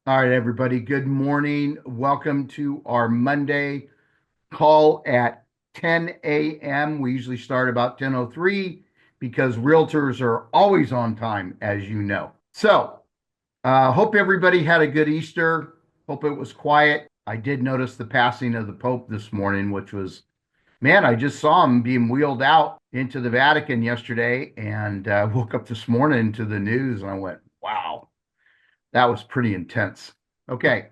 All right, everybody. Good morning. Welcome to our Monday call at 10 a.m. We usually start about 10:03 because realtors are always on time, as you know. Hope everybody had a good Easter. Hope it was quiet. I did notice the passing of the Pope this morning, which was, man, I just saw him being wheeled out into the Vatican yesterday and woke up this morning to the news and I went, wow, that was pretty intense. Okay.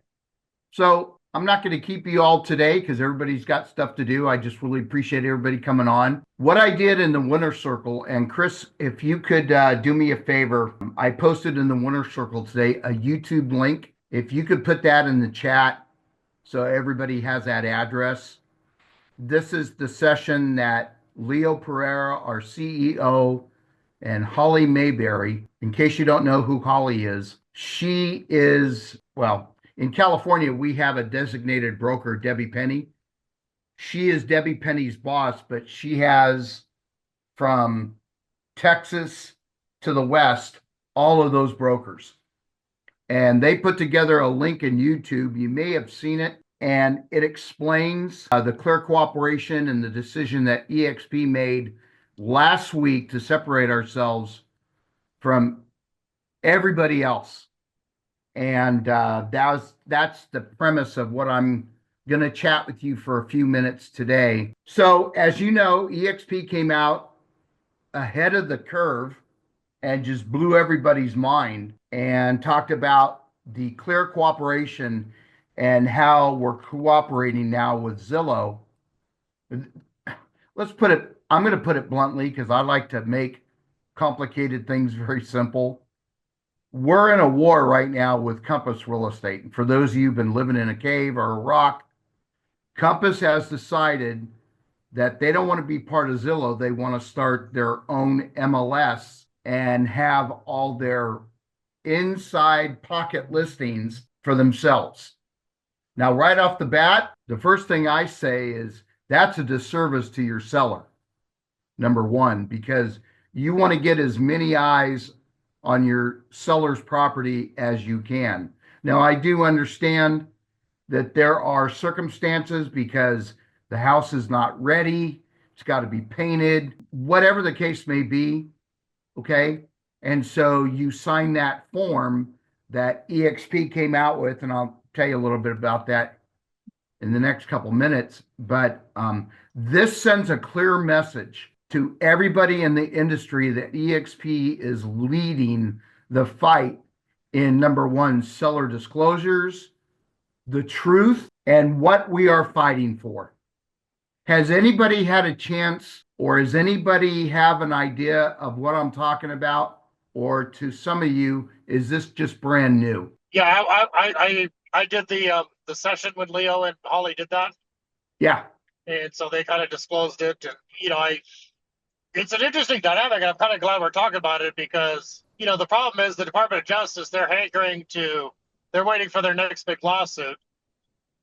So I'm not going to keep you all today because everybody's got stuff to do. I just really appreciate everybody coming on. What I did in the Winner Circle, and Chris, if you could do me a favor, I posted in the Winner Circle today a YouTube link. If you could put that in the chat so everybody has that address. This is the session that Leo Pereira, our CEO, and Holly Mayberry. In case you don't know who Holly is, she is, well, in California, we have a designated broker, Debbie Penny. She is Debbie Penny's boss, but she has from Texas to the West, all of those brokers. And they put together a link in YouTube. You may have seen it, and it explains the clear cooperation and the decision that eXp made last week to separate ourselves from everybody else. And that's the premise of what I'm going to chat with you for a few minutes today. So, as you know, eXp came out ahead of the curve and just blew everybody's mind and talked about the clear cooperation and how we're cooperating now with Zillow. Let's put it, I'm going to put it bluntly because I like to make complicated things very simple. We're in a war right now with Compass Real Estate. And for those of you who've been living in a cave or a rock, Compass has decided that they don't want to be part of Zillow. They want to start their own MLS and have all their inside pocket listings for themselves. Now, right off the bat, the first thing I say is that's a disservice to your seller, number one, because you want to get as many eyes on your seller's property as you can. Now, I do understand that there are circumstances because the house is not ready, it's got to be painted, whatever the case may be. Okay. And so you sign that form that eXp came out with, and I'll tell you a little bit about that in the next couple minutes. But this sends a clear message to everybody in the industry that eXp is leading the fight in number one, seller disclosures, the truth, and what we are fighting for. Has anybody had a chance, or does anybody have an idea of what I'm talking about? Or to some of you, is this just brand new? Yeah, I did the session when Leo and Holly did that, Yeah. and so they kind of disclosed it. And it's an interesting dynamic. And I'm kind of glad we're talking about it because the problem is the Department of Justice. They're waiting for their next big lawsuit,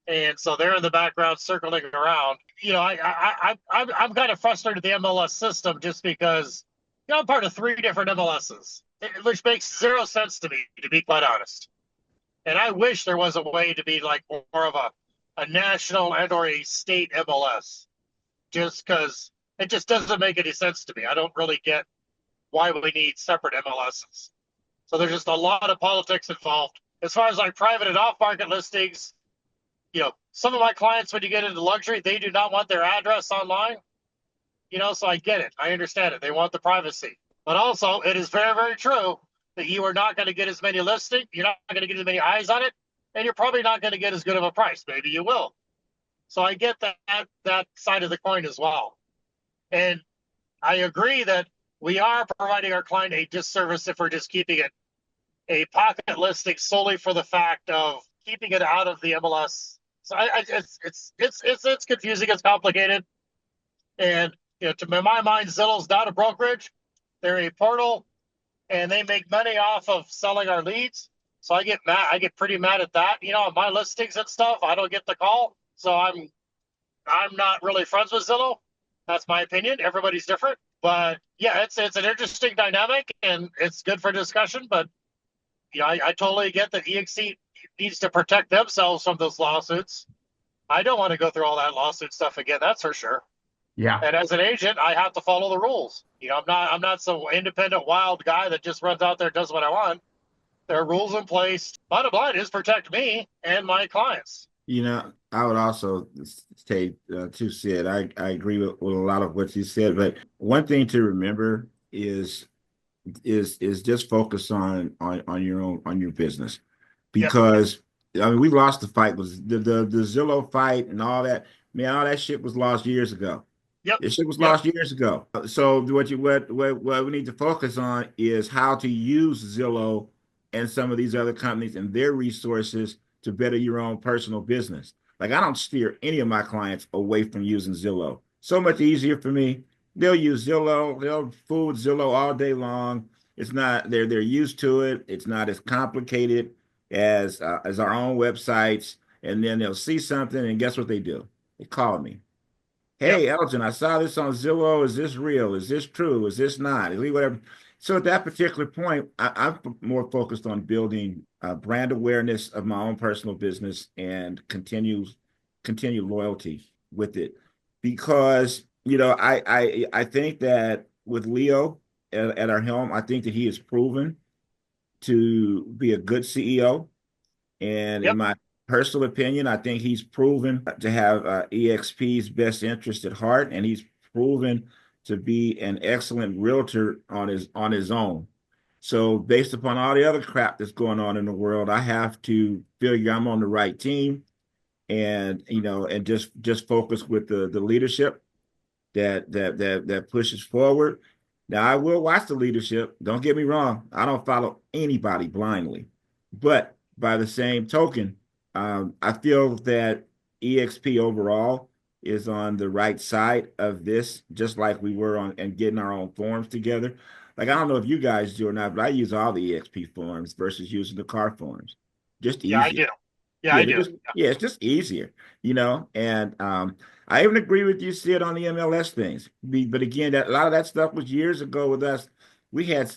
and so they're in the background circling around. I'm kind of frustrated with the MLS system just because I'm part of 3 different MLSs, which makes zero sense to me, to be quite honest. And I wish there was a way to be like more of a national and or a state MLS, just because it just doesn't make any sense to me. I don't really get why we need separate MLSs. So there's just a lot of politics involved. As far as like private and off-market listings, some of my clients, when you get into luxury, they do not want their address online. So I get it. I understand it. They want the privacy. But also, it is very, very true that you are not going to get as many listings. You're not going to get as many eyes on it. And you're probably not going to get as good of a price. Maybe you will. So I get that side of the coin as well. And I agree that we are providing our client a disservice if we're just keeping it a pocket listing solely for the fact of keeping it out of the MLS. So it's confusing. It's complicated. And to my mind, Zillow's not a brokerage. They're a portal, and they make money off of selling our leads. So I get mad. I get pretty mad at that. On my listings and stuff, I don't get the call. So I'm not really friends with Zillow. That's my opinion. Everybody's different. But yeah, it's an interesting dynamic, and it's good for discussion. But I totally get that needs to protect themselves from those lawsuits. I don't want to go through all that lawsuit stuff again. That's for sure. Yeah. And as an agent, I have to follow the rules. I'm not some independent wild guy that just runs out there and does what I want. There are rules in place. Bottom line is protect me and my clients. I would also say to Sid, I agree with a lot of what you said, but one thing to remember is just focus on your business, Yep. because I mean we lost the fight. Was the Zillow fight and all that, man, all that shit was lost years ago. Yep. This shit was Yep. lost years ago. So what we need to focus on is how to use Zillow and some of these other companies and their resources to better your own personal business. Like, I don't steer any of my clients away from using Zillow. So much easier for me. They'll use Zillow. They'll fool with Zillow all day long. It's not, they're used to it. It's not as complicated as our own websites. And then they'll see something, and guess what they do? They call me. Yep. Hey, Elton, I saw this on Zillow. Is this real? Is this true? Is this not? Is it whatever? So at that particular point, I'm more focused on building brand awareness of my own personal business and continue loyalty with it, because I think that with Leo at our helm, I think that he has proven to be a good CEO, and in Yep. my personal opinion, I think he's proven to have eXp's best interest at heart, and he's proven to be an excellent realtor on his own. So based upon all the other crap that's going on in the world, I have to figure I'm on the right team, and and just focus with the leadership that pushes forward. Now, I will watch the leadership. Don't get me wrong. I don't follow anybody blindly. But by the same token, I feel that eXp overall is on the right side of this, just like we were on and getting our own forums together. Like, I don't know if you guys do or not, but I use all the eXp forums versus using the car forums. Just Yeah, I easier. do. Yeah, Yeah, I do. it's just easier, and I even agree with you, Sid, on the MLS things. But again, that a lot of that stuff was years ago with us. We had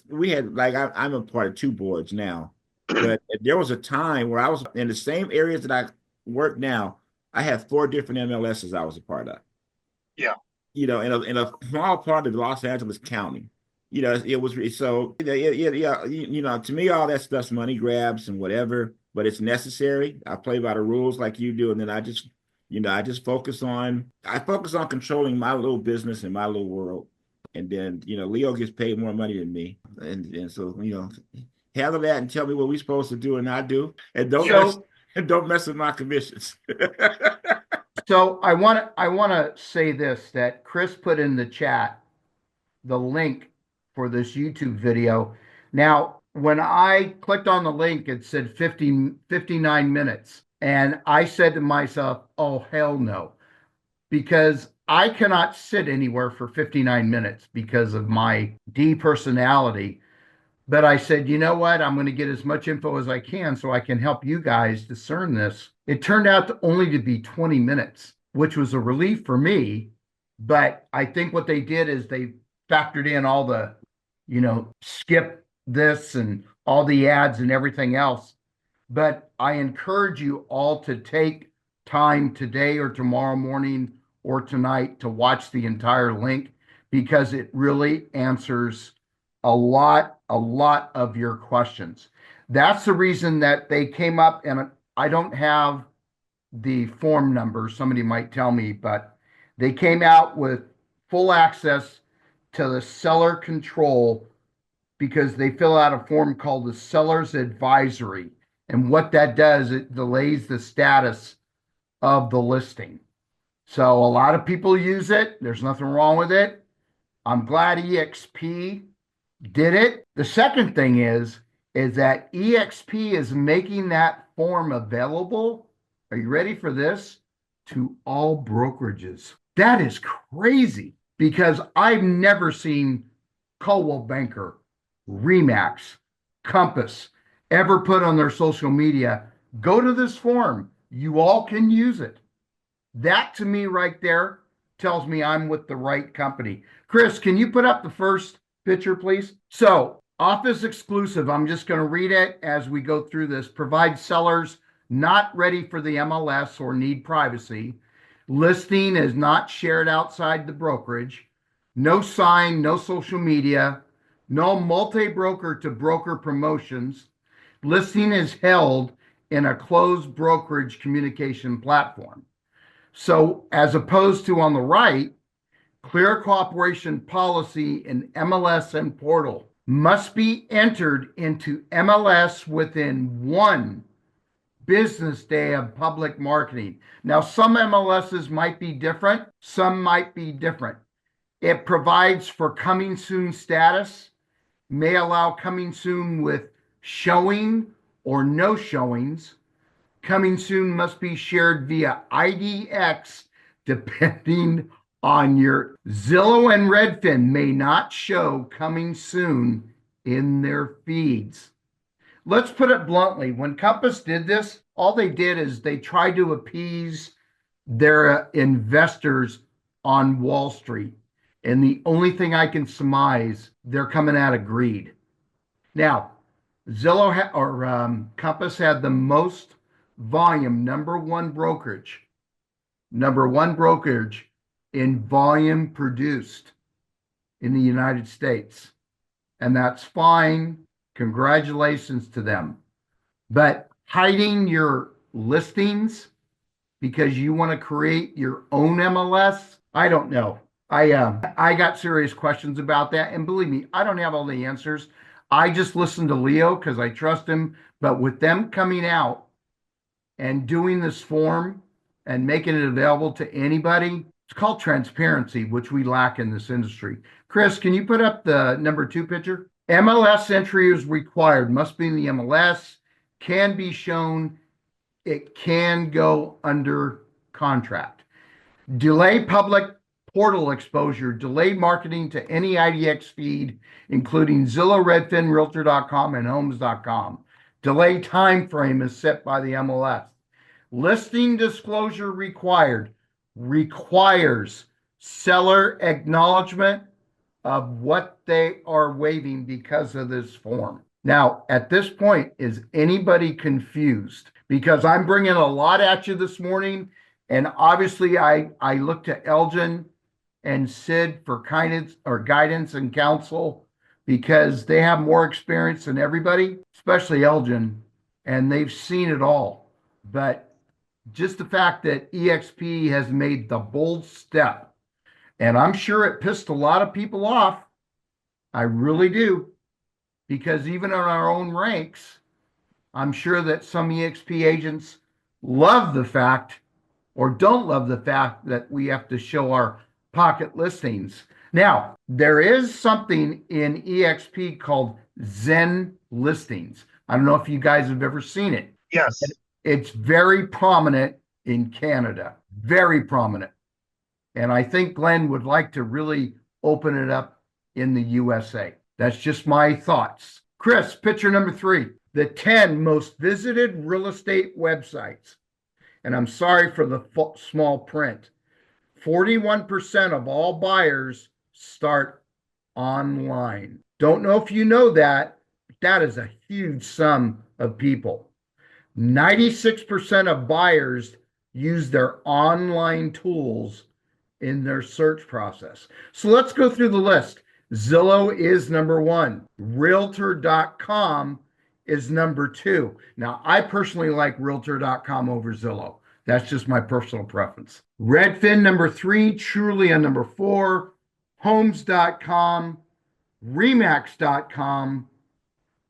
like I'm a part of two boards now, but there was a time where I was in the same areas that I work now. I had four different MLSs I was a part of. Yeah. In a small part of Los Angeles County. It was so yeah. To me, all that stuff's money grabs and whatever, but it's necessary. I play by the rules like you do, and then I just focus on controlling my little business and my little world, and then Leo gets paid more money than me, and so handle that and tell me what we're supposed to do and not do, and So don't mess with my commissions. So I want to say this, that Chris put in the chat the link for this YouTube video. Now, when I clicked on the link, it said 59 minutes. And I said to myself, oh, hell no, because I cannot sit anywhere for 59 minutes because of my D personality. But I said, you know what? I'm going to get as much info as I can so I can help you guys discern this. It turned out to only to be 20 minutes, which was a relief for me. But I think what they did is they factored in all the, skip this and all the ads and everything else. But I encourage you all to take time today or tomorrow morning or tonight to watch the entire link, because it really answers a lot of your questions. That's the reason that they came up, and I don't have the form number. Somebody might tell me, but they came out with full access to the seller control because they fill out a form called the seller's advisory. And what that does, it delays the status of the listing. So a lot of people use it. There's nothing wrong with it. I'm glad eXp did it. The second thing is that eXp is making that form available. Are you ready for this? To all brokerages. That is crazy, because I've never seen Coldwell Banker, Remax, Compass ever put on their social media, go to this form. You all can use it. That to me right there tells me I'm with the right company. Chris, can you put up the first picture, please? So, office exclusive, I'm just going to read it as we go through this. Provide sellers not ready for the MLS or need privacy. Listing is not shared outside the brokerage. No sign, no social media, no multi-broker to broker promotions. Listing is held in a closed brokerage communication platform. So, as opposed to on the right, clear cooperation policy in MLS and portal must be entered into MLS within 1 business day of public marketing. Now, some MLSs might be different, some might be different. It provides for coming soon status, may allow coming soon with showing or no showings. Coming soon must be shared via IDX depending on your Zillow and Redfin may not show coming soon in their feeds. Let's put it bluntly. When Compass did this, all they did is they tried to appease their investors on Wall Street. And the only thing I can surmise, they're coming out of greed. Now, Zillow or Compass had the most volume, number one brokerage in volume produced in the United States. And that's fine. Congratulations to them. But hiding your listings because you want to create your own MLS, I don't know. I got serious questions about that. And believe me, I don't have all the answers. I just listen to Leo because I trust him. But with them coming out and doing this form and making it available to anybody, it's called transparency, which we lack in this industry. Chris, can you put up the number 2 picture? MLS entry is required, must be in the MLS, can be shown, it can go under contract. Delay public portal exposure, delay marketing to any IDX feed, including Zillow, Redfin, Realtor.com, and Homes.com. Delay time frame is set by the MLS. Listing disclosure required, requires seller acknowledgement of what they are waiving because of this form. Now, at this point, is anybody confused? Because I'm bringing a lot at you this morning, and obviously I look to Elgin and Sid for guidance and counsel because they have more experience than everybody, especially Elgin, and they've seen it all. But just the fact that eXp has made the bold step, and I'm sure it pissed a lot of people off. I really do. Because even in our own ranks, I'm sure that some eXp agents love the fact or don't love the fact that we have to show our pocket listings. Now, there is something in eXp called Zen listings. I don't know if you guys have ever seen it. Yes. It's very prominent in Canada, very prominent. And I think Glenn would like to really open it up in the USA. That's just my thoughts. Chris, picture number 3, the 10 most visited real estate websites. And I'm sorry for the small print. 41% of all buyers start online. Don't know if you know that, but that is a huge sum of people. 96% of buyers use their online tools in their search process. So let's go through the list. Zillow is number 1. Realtor.com is number 2. Now, I personally like Realtor.com over Zillow. That's just my personal preference. Redfin, number 3. Trulia, number 4. Homes.com. Remax.com.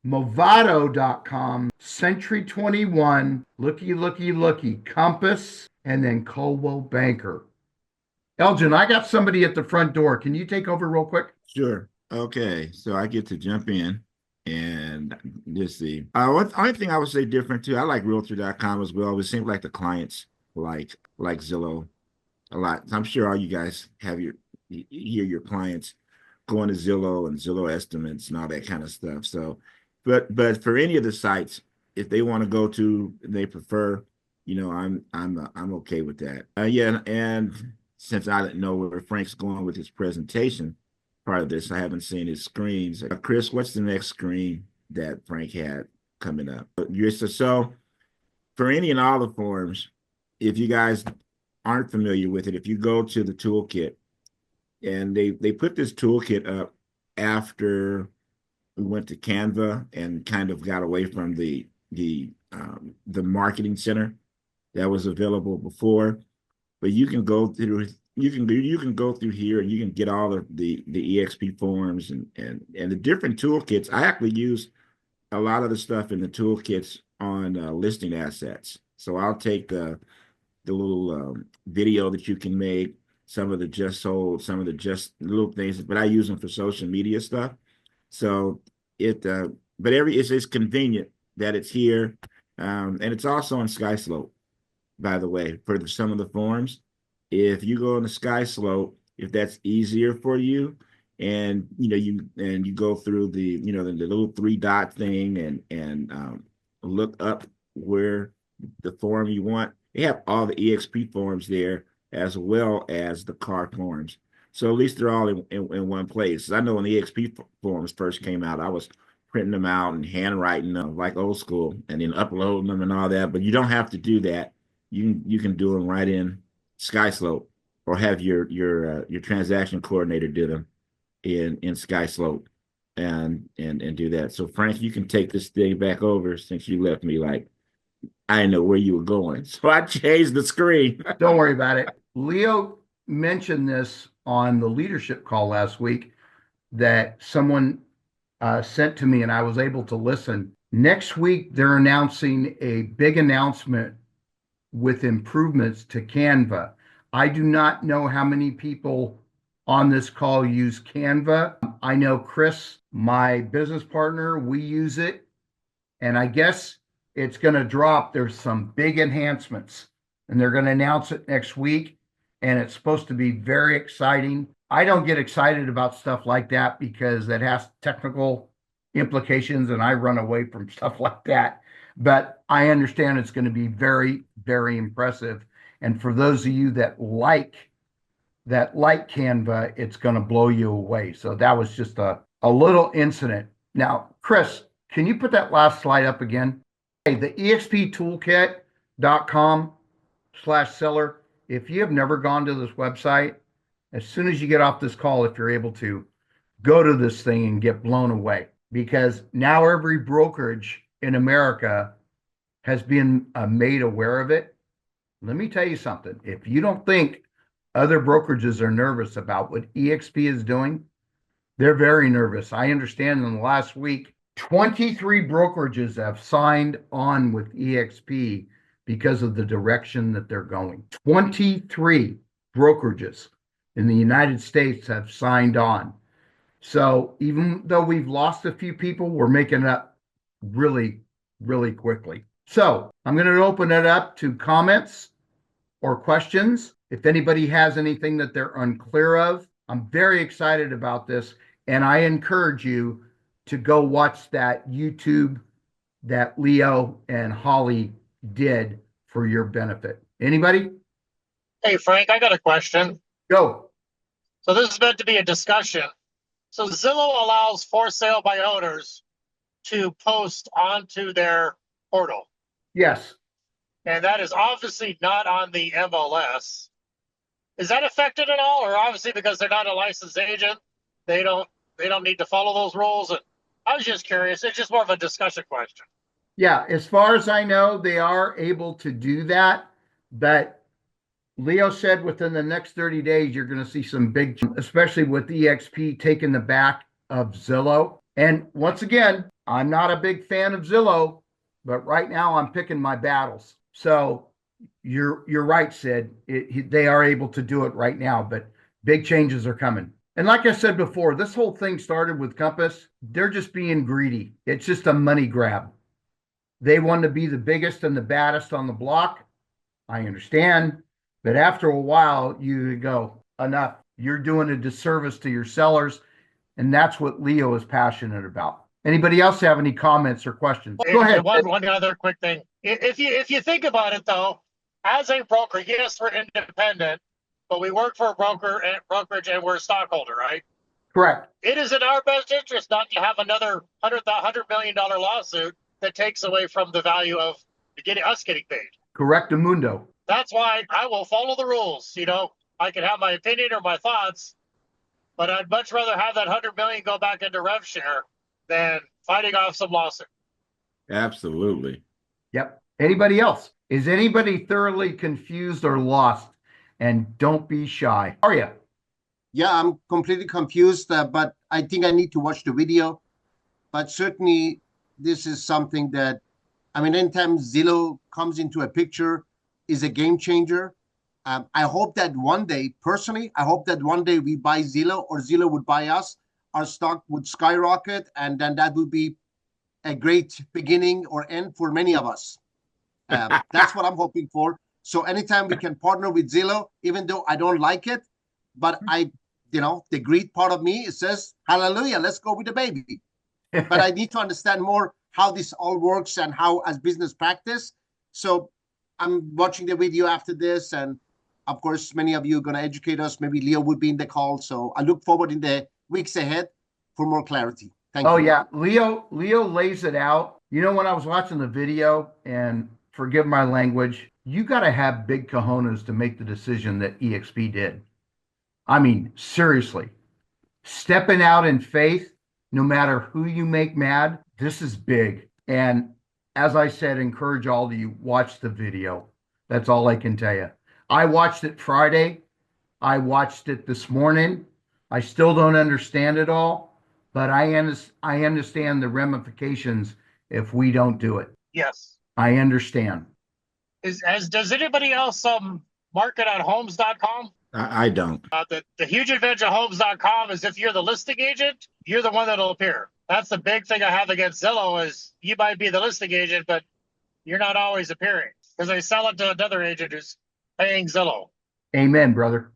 Movado.com. Century 21. Looky. Compass. And then Coldwell Banker. Elgin, I got somebody at the front door. Can you take over real quick? Sure. Okay. So I get to jump in and just see. Only thing I would say different too, I like Realtor.com as well. It seems like the clients like Zillow a lot. I'm sure all you guys have hear your clients going to Zillow and Zillow estimates and all that kind of stuff. So, but for any of the sites, if they want to go to, they prefer, I'm okay with that. Yeah, and since I didn't know where Frank's going with his presentation part of this, I haven't seen his screens. Chris, what's the next screen that Frank had coming up? So for any and all the forms, if you guys aren't familiar with it, if you go to the toolkit, and they put this toolkit up after we went to Canva and kind of got away from the marketing center that was available before. But you can go through go through here and you can get all of the EXP forms and the different toolkits. I actually use a lot of the stuff in the toolkits on listing assets. So I'll take the little video that you can make, some of the just sold, some of the just little things, but I use them for social media stuff. So but it's convenient that it's here, and it's also on SkySlope, by the way, for some of the forms. If you go on the SkySlope, if that's easier for you, and you go through the little three dot thing and look up where the form you want. They have all the EXP forms there as well as the car forms. So at least they're all in one place. I know when the EXP forms first came out, I was printing them out and handwriting them like old school and then uploading them and all that. But you don't have to do that. You can do them right in SkySlope or have your transaction coordinator do them in SkySlope and do that. So Frank, you can take this thing back over since you left me like I didn't know where you were going. So I changed the screen. Don't worry about it. Leo mentioned this on the leadership call last week that someone sent to me and I was able to listen. Next week, they're announcing a big announcement with improvements to Canva. I do not know how many people on this call use Canva. I know Chris, my business partner, we use it. And I guess it's going to drop. There's some big enhancements and they're going to announce it next week. And it's supposed to be very exciting. I don't get excited about stuff like that because that has technical implications and I run away from stuff like that. But I understand it's going to be very, very impressive. And for those of you that like Canva, it's going to blow you away. So that was just a little incident. Now, Chris, can you put that last slide up again? Hey, the exptoolkit.com/seller. If you have never gone to this website, as soon as you get off this call, if you're able to, go to this thing and get blown away because now every brokerage in America has been made aware of it. Let me tell you something. If you don't think other brokerages are nervous about what eXp is doing, they're very nervous. I understand in the last week, 23 brokerages have signed on with eXp because of the direction that they're going. 23 brokerages in the United States have signed on. So even though we've lost a few people, we're making it up really, really quickly. So I'm going to open it up to comments or questions. If anybody has anything that they're unclear of, I'm very excited about this. And I encourage you to go watch that YouTube that Leo and Holly did for your benefit. Anybody? Hey, Frank, I got a question. Go. So this is meant to be a discussion. So Zillow allows for sale by owners to post onto their portal. Yes. And that is obviously not on the MLS. Is that affected at all? Or obviously because they're not a licensed agent, they don't need to follow those rules? And I was just curious. It's just more of a discussion question. Yeah, as far as I know, they are able to do that. But Leo said within the next 30 days, you're going to see some big, especially with eXp taking the back of Zillow. And once again, I'm not a big fan of Zillow, but right now I'm picking my battles. So you're right, Sid. They are able to do it right now, but big changes are coming. And like I said before, this whole thing started with Compass. They're just being greedy. It's just a money grab. They want to be the biggest and the baddest on the block. I understand. But after a while, you go, enough. You're doing a disservice to your sellers. And that's what Leo is passionate about. Anybody else have any comments or questions? Go ahead. One other quick thing. If you think about it, though, as a broker, yes, we're independent, but we work for a brokerage and we're a stockholder, right? Correct. It is in our best interest not to have another $100 million lawsuit that takes away from the value of getting us getting paid. Correctamundo. That's why I will follow the rules. I can have my opinion or my thoughts, but I'd much rather have that 100 million go back into rev share than fighting off some lawsuit. Absolutely. Yep. Anybody else? Is anybody thoroughly confused or lost? And don't be shy. Are you? Yeah, I'm completely confused, but I think I need to watch the video. But certainly, this is something that, I mean, anytime Zillow comes into a picture, is a game changer. I hope that one day, personally, I hope that one day we buy Zillow or Zillow would buy us. Our stock would skyrocket, and then that would be a great beginning or end for many of us. That's what I'm hoping for. So anytime we can partner with Zillow, even though I don't like it, but the greed part of me, it says, hallelujah, let's go with the baby. But I need to understand more how this all works and how as business practice. So I'm watching the video after this. And of course, many of you are going to educate us. Maybe Leo would be in the call. So I look forward in the weeks ahead for more clarity. Thank you. Oh yeah, Leo lays it out. When I was watching the video, and forgive my language, you got to have big cojones to make the decision that eXp did. I mean, seriously, stepping out in faith, no matter who you make mad, this is big. And as I said, encourage all of you, watch the video. That's all I can tell you. I watched it Friday. I watched it this morning. I still don't understand it all, but I understand the ramifications if we don't do it. Yes. I understand. Does anybody else market on homes.com? I don't. The huge advantage of homes.com is if you're the listing agent, you're the one that'll appear. That's the big thing I have against Zillow is you might be the listing agent, but you're not always appearing because they sell it to another agent who's paying Zillow. Amen, brother.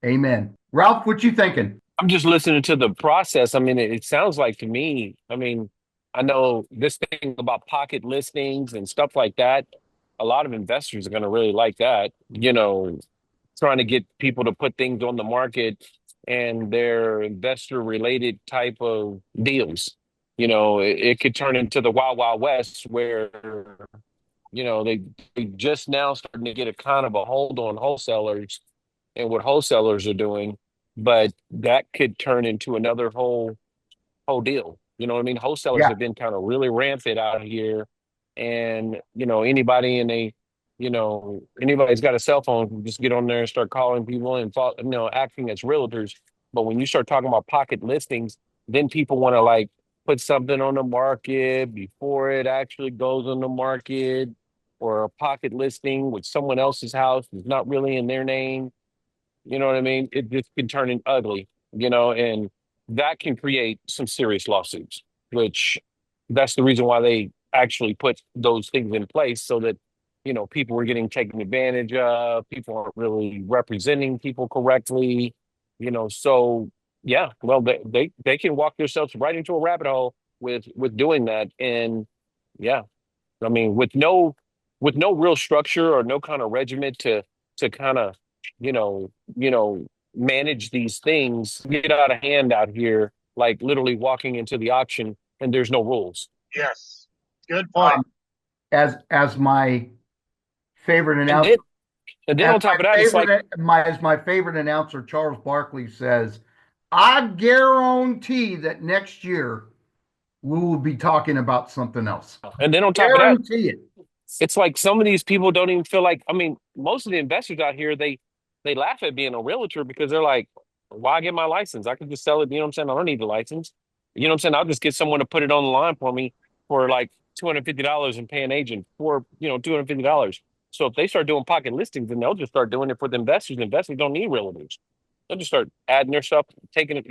Amen. Ralph, what you thinking? I'm just listening to the process. I mean, it sounds like to me, I know this thing about pocket listings and stuff like that. A lot of investors are going to really like that, trying to get people to put things on the market and their investor related type of deals. It could turn into the Wild Wild West where, they just now starting to get a kind of a hold on wholesalers and what wholesalers are doing, but that could turn into another whole deal. You know what I mean? Wholesalers Yeah. have been kind of really rampant out here, and anybody's got a cell phone can just get on there and start calling people and acting as realtors. But when you start talking about pocket listings, then people want to like put something on the market before it actually goes on the market, or a pocket listing with someone else's house is not really in their name. You know what I mean? It just can turn in ugly, and that can create some serious lawsuits, which that's the reason why they actually put those things in place so that, people were getting taken advantage of, people aren't really representing people correctly, so yeah, well, they can walk themselves right into a rabbit hole with doing that. And yeah, I mean, with no real structure or no kind of regiment to kind of, you know, you know, manage these things, get out of hand out here, like literally walking into the auction and there's no rules. Yes. Good point. As my favorite And announcer, then on top of that, it's like, as my favorite announcer, Charles Barkley says, I guarantee that next year we will be talking about something else. and then on top of that, Guarantee it. it's like some of these people don't even feel like, most of the investors out here, they laugh at being a realtor because they're like, why get my license? I can just sell it. You know what I'm saying? I don't need the license. You know what I'm saying? I'll just get someone to put it on the line for me for like $250 and pay an agent for, $250. So if they start doing pocket listings, then they'll just start doing it for the investors. Investors don't need realtors. They'll just start adding their stuff, taking it.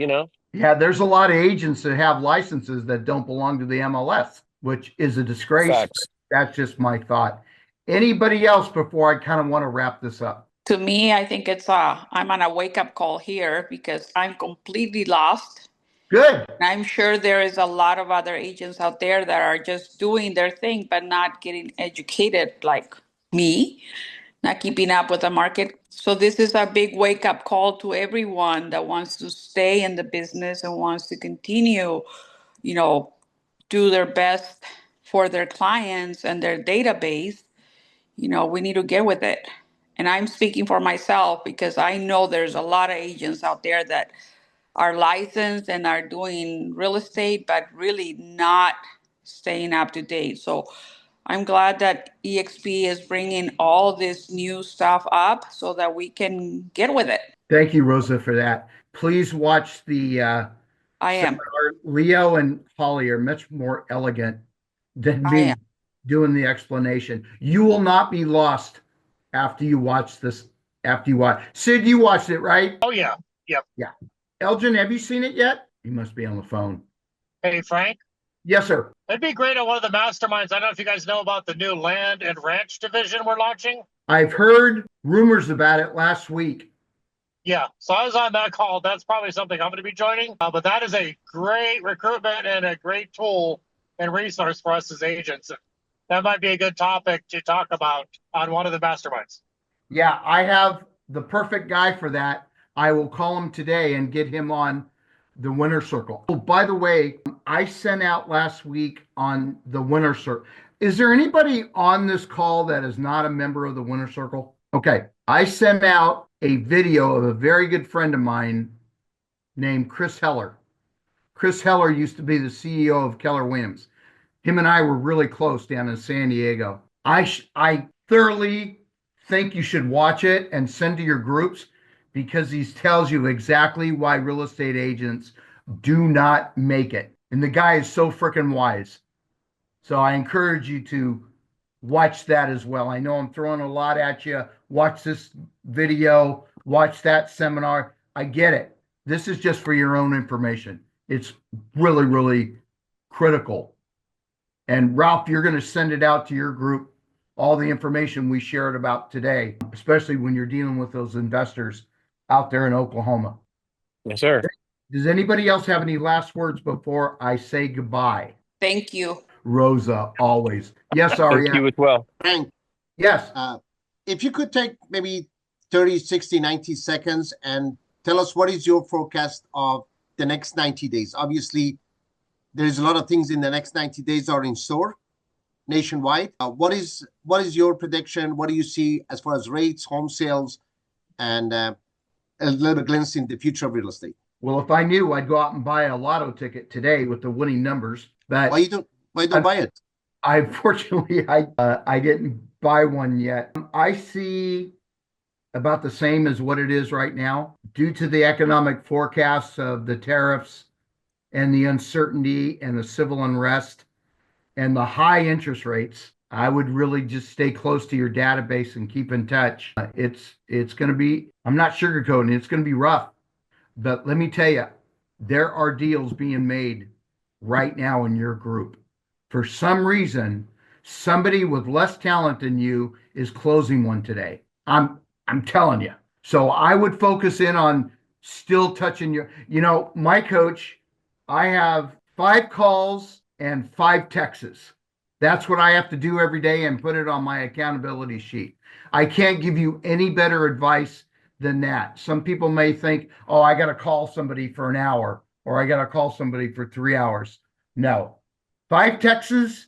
Yeah, there's a lot of agents that have licenses that don't belong to the MLS, which is a disgrace. Facts. That's just my thought. Anybody else before I kind of want to wrap this up? To me, I think I'm on a wake-up call here because I'm completely lost. Good. And I'm sure there is a lot of other agents out there that are just doing their thing, but not getting educated like me, not keeping up with the market. So this is a big wake-up call to everyone that wants to stay in the business and wants to continue, do their best for their clients and their database. we need to get with it. And I'm speaking for myself because I know there's a lot of agents out there that are licensed and are doing real estate, but really not staying up to date. So I'm glad that eXp is bringing all this new stuff up so that we can get with it. Thank you, Rosa, for that. Please watch the I am. seminar. Leo and Holly are much more elegant than I me am. doing the explanation. You will not be lost after you watch this. After you watch, Sid, you watched it, right? Oh yeah. Yep. Yeah. Elgin, have you seen it yet? You must be on the phone. Hey Frank, Yes, sir. it'd be great on one of the masterminds. I don't know if you guys know about the new land and ranch division we're launching. I've heard rumors about it last week. Yeah, so I was on that call. That's probably something I'm going to be joining. But that is a great recruitment and a great tool and resource for us as agents. That might be a good topic to talk about on one of the masterminds. Yeah, I have the perfect guy for that. I will call him today and get him on the Winner Circle. Oh, by the way, I sent out last week on the Winner Circle. Is there anybody on this call that is not a member of the Winner Circle? Okay, I sent out a video of a very good friend of mine named Chris Heller. Chris Heller used to be the CEO of Keller Williams. Him and I were really close down in San Diego. I thoroughly think you should watch it and send to your groups because he tells you exactly why real estate agents do not make it. And the guy is so freaking wise. So I encourage you to watch that as well. I know I'm throwing a lot at you. Watch this video, watch that seminar. I get it. This is just for your own information. It's really, really critical. And Ralph, you're going to send it out to your group, all the information we shared about today, especially when you're dealing with those investors out there in Oklahoma. Yes, sir. Does anybody else have any last words before I say goodbye? Thank you. Rosa, always. Yes, Aria. Thank you as well. Frank, Yes. if you could take maybe 30, 60, 90 seconds and tell us what is your forecast of the next 90 days. Obviously, there's a lot of things in the next 90 days are in store nationwide. What is your prediction? What do you see as far as rates, home sales, and a little glimpse in the future of real estate? Well, if I knew, I'd go out and buy a lotto ticket today with the winning numbers. But Why you don't buy it? Unfortunately, I didn't buy one yet. I see about the same as what it is right now due to the economic forecasts of the tariffs and the uncertainty and the civil unrest and the high interest rates. I would really just stay close to your database and keep in touch. It's going to be, I'm not sugarcoating, it's going to be rough. But let me tell you, there are deals being made right now in your group. For some reason, somebody with less talent than you is closing one today. I'm telling you. So I would focus in on still touching my coach, I have 5 calls and 5 texts. That's what I have to do every day and put it on my accountability sheet. I can't give you any better advice than that. Some people may think, oh, I got to call somebody for an hour or I got to call somebody for 3 hours. No, 5 texts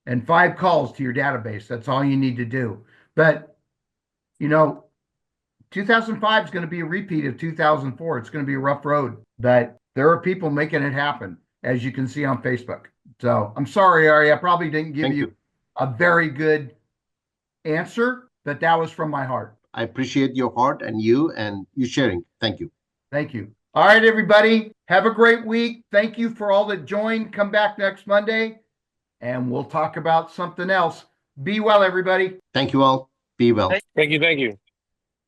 and 5 calls to your database. That's all you need to do. But, 2005 is going to be a repeat of 2004. It's going to be a rough road, but there are people making it happen, as you can see on Facebook. So I'm sorry, Ari, I probably didn't give you a very good answer, but that was from my heart. I appreciate your heart and you sharing. Thank you. Thank you. All right, everybody. Have a great week. Thank you for all that joined. Come back next Monday and we'll talk about something else. Be well, everybody. Thank you all. Be well. Thank you. Thank you.